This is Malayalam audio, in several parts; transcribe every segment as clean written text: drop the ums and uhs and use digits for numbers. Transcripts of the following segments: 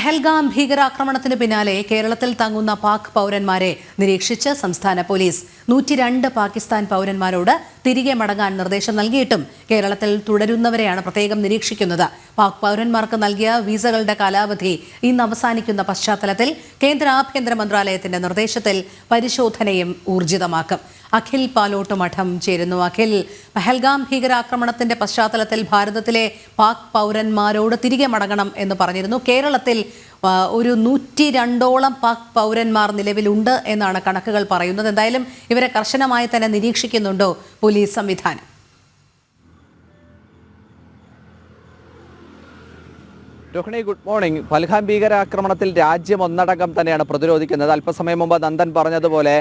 പഹൽഗാം ഭീകരാക്രമണത്തിന് പിന്നാലെ കേരളത്തിൽ തങ്ങുന്ന പാക് പൗരന്മാരെ നിരീക്ഷിച്ച് സംസ്ഥാന പോലീസ് 102 പാകിസ്ഥാൻ പൗരന്മാരോട് തിരികെ മടങ്ങാൻ നിർദ്ദേശം നൽകിയിട്ടും കേരളത്തിൽ തുടരുന്നവരെയാണ് പ്രത്യേകം നിരീക്ഷിക്കുന്നത്. പാക് പൗരന്മാർക്ക് നൽകിയ വിസകളുടെ കാലാവധി ഇന്ന് അവസാനിക്കുന്ന പശ്ചാത്തലത്തിൽ കേന്ദ്ര ആഭ്യന്തര മന്ത്രാലയത്തിന്റെ നിർദ്ദേശത്തിൽ പരിശോധനയും ഊർജിതമാക്കും. അഖിൽ പാലോട്ട് മഠം ചേരുന്നു. അഖിൽ, പഹൽഗാം ഭീകരാക്രമണത്തിന്റെ പശ്ചാത്തലത്തിൽ ഭാരതത്തിലെ പാക് പൗരന്മാരോട് തിരികെ മടങ്ങണം എന്ന് പറഞ്ഞിരുന്നു. കേരളത്തിൽ ഒരു 102ഓളം പാക് പൗരന്മാർ നിലവിലുണ്ട് എന്നാണ് കണക്കുകൾ പറയുന്നത്. എന്തായാലും ഇവരെ കർശനമായി തന്നെ നിരീക്ഷിക്കുന്നുണ്ടോ പോലീസ് സംവിധാനം? Rohini, good morning. പഹൽഗാം ഭീകരാക്രമണത്തിൽ രാജ്യം ഒന്നടങ്കം തന്നെയാണ് പ്രതിരോധിക്കുന്നത്. അല്പസമയം മുമ്പ് നന്ദൻ പറഞ്ഞതുപോലെ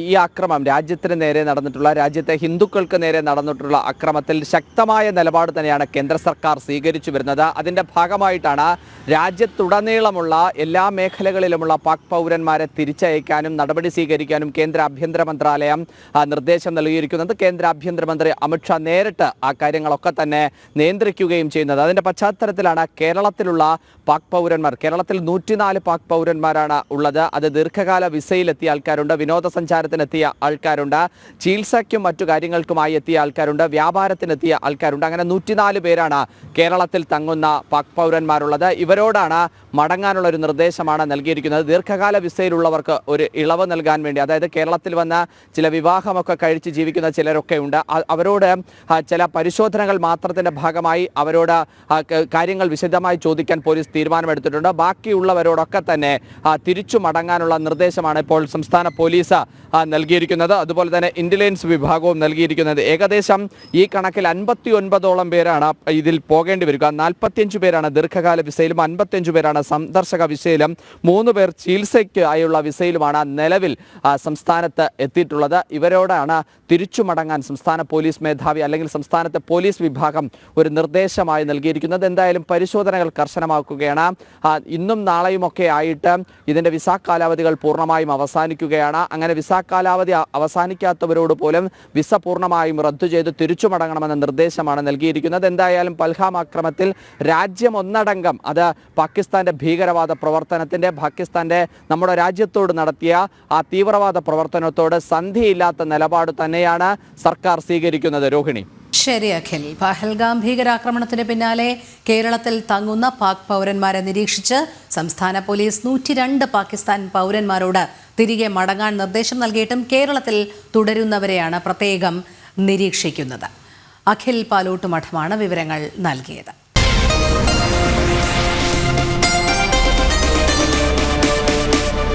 ഈ ആക്രമണം രാജ്യത്തിന് നേരെ നടന്നിട്ടുള്ള, രാജ്യത്തെ ഹിന്ദുക്കൾക്ക് നേരെ നടന്നിട്ടുള്ള അക്രമത്തിൽ ശക്തമായ നിലപാട് തന്നെയാണ് കേന്ദ്ര സർക്കാർ സ്വീകരിച്ചു വരുന്നത്. അതിൻ്റെ ഭാഗമായിട്ടാണ് രാജ്യത്തുടനീളമുള്ള എല്ലാ മേഖലകളിലുമുള്ള പാക് പൗരന്മാരെ തിരിച്ചയക്കാനും നടപടി സ്വീകരിക്കാനും കേന്ദ്ര ആഭ്യന്തര മന്ത്രാലയം നിർദ്ദേശം നൽകിയിരിക്കുന്നത്. കേന്ദ്ര ആഭ്യന്തരമന്ത്രി അമിത്ഷാ നേരിട്ട് ആ കാര്യങ്ങളൊക്കെ തന്നെ നിയന്ത്രിക്കുകയും ചെയ്യുന്നത്. അതിൻ്റെ പശ്ചാത്തലത്തിലാണ് കേരളത്തിലുള്ള പാക് പൗരന്മാർ, കേരളത്തിൽ 104 പാക് പൗരന്മാരാണ് ഉള്ളത്. അത് ദീർഘകാല വിസയിലെത്തിയ ആൾക്കാരുണ്ട്, വിനോദസഞ്ചാരത്തിനെത്തിയ ആൾക്കാരുണ്ട്, ചികിത്സയ്ക്കും മറ്റു കാര്യങ്ങൾക്കുമായി എത്തിയ ആൾക്കാരുണ്ട്, വ്യാപാരത്തിനെത്തിയ ആൾക്കാരുണ്ട്. അങ്ങനെ 104 പേരാണ് കേരളത്തിൽ തങ്ങുന്ന പാക് പൗരന്മാരുള്ളത്. ഇവരോടാണ് മടങ്ങാനുള്ള ഒരു നിർദ്ദേശമാണ് നൽകിയിരിക്കുന്നത്. ദീർഘകാല വിസയിലുള്ളവർക്ക് ഒരു ഇളവ് നൽകാൻ വേണ്ടി, അതായത് കേരളത്തിൽ വന്ന് ചില വിവാഹമൊക്കെ കഴിച്ച് ജീവിക്കുന്ന ചിലരൊക്കെ ഉണ്ട്. അവരോട് ചില പരിശോധനകൾ മാത്രത്തിൻ്റെ ഭാഗമായി അവരോട് കാര്യങ്ങൾ വിശദമായി ചോദിക്കാൻ പോലീസ് തീരുമാനമെടുത്തിട്ടുണ്ട്. ബാക്കിയുള്ളവരോടൊക്കെ തന്നെ തിരിച്ചു മടങ്ങാനുള്ള നിർദ്ദേശമാണ് ഇപ്പോൾ സംസ്ഥാന പോലീസ് നൽകിയിരിക്കുന്നത്. അതുപോലെ തന്നെ ഇന്റലിജൻസ് വിഭാഗവും നൽകിയിരിക്കുന്നത്. ഏകദേശം ഈ കണക്കിൽ 59ഓളം പേരാണ് ഇതിൽ പോകേണ്ടി വരിക. 45 പേരാണ് ദീർഘകാല വിസയിലും 55 പേരാണ് സന്ദർശക വിസയിലും 3 പേർ ചികിത്സയ്ക്ക് ആയുള്ള വിസയിലുമാണ് നിലവിൽ സംസ്ഥാനത്ത് എത്തിയിട്ടുള്ളത്. ഇവരോടാണ് തിരിച്ചു മടങ്ങാൻ സംസ്ഥാന പോലീസ് മേധാവി അല്ലെങ്കിൽ സംസ്ഥാനത്തെ പോലീസ് വിഭാഗം ഒരു നിർദ്ദേശമായി നൽകിയിരിക്കുന്നത്. എന്തായാലും പരിശോധനകൾ കർശനമാക്കുകയാണ്. ഇന്നും നാളെയുമൊക്കെ ആയിട്ട് ഇതിൻ്റെ വിസ കാലാവധികൾ പൂർണ്ണമായും അവസാനിക്കുകയാണ്. അങ്ങനെ വിസ കാലാവധി അവസാനിക്കാത്തവരോട് പോലും വിസ പൂർണ്ണമായും റദ്ദു ചെയ്ത് തിരിച്ചു മടങ്ങണമെന്ന നിർദ്ദേശമാണ് നൽകിയിരിക്കുന്നത്. എന്തായാലും പഹൽഗാം ആക്രമണത്തിൽ രാജ്യം ഒന്നടങ്കം, അത് പാകിസ്ഥാന്റെ ഭീകരവാദ പ്രവർത്തനത്തിൻ്റെ, പാകിസ്ഥാന്റെ നമ്മുടെ രാജ്യത്തോട് നടത്തിയ ആ തീവ്രവാദ പ്രവർത്തനത്തോട് സന്ധിയില്ലാത്ത നിലപാട് തന്നെയാണ് സർക്കാർ സ്വീകരിക്കുന്നത്. രോഹിണി. ശരി അഖിൽ, പഹൽഗാം ഭീകരാക്രമണത്തിന് പിന്നാലെ കേരളത്തിൽ തങ്ങുന്ന പാക് പൗരന്മാരെ നിരീക്ഷിച്ച് സംസ്ഥാന പോലീസ് 102 പാകിസ്ഥാൻ പൗരന്മാരോട് തിരികെ മടങ്ങാൻ നിർദ്ദേശം നൽകിയിട്ടും കേരളത്തിൽ തുടരുന്നവരെയാണ് പ്രത്യേകം നിരീക്ഷിക്കുന്നത്. അഖിൽ പാലോട്ട് മഠമാണ് വിവരങ്ങൾ നൽകിയത്.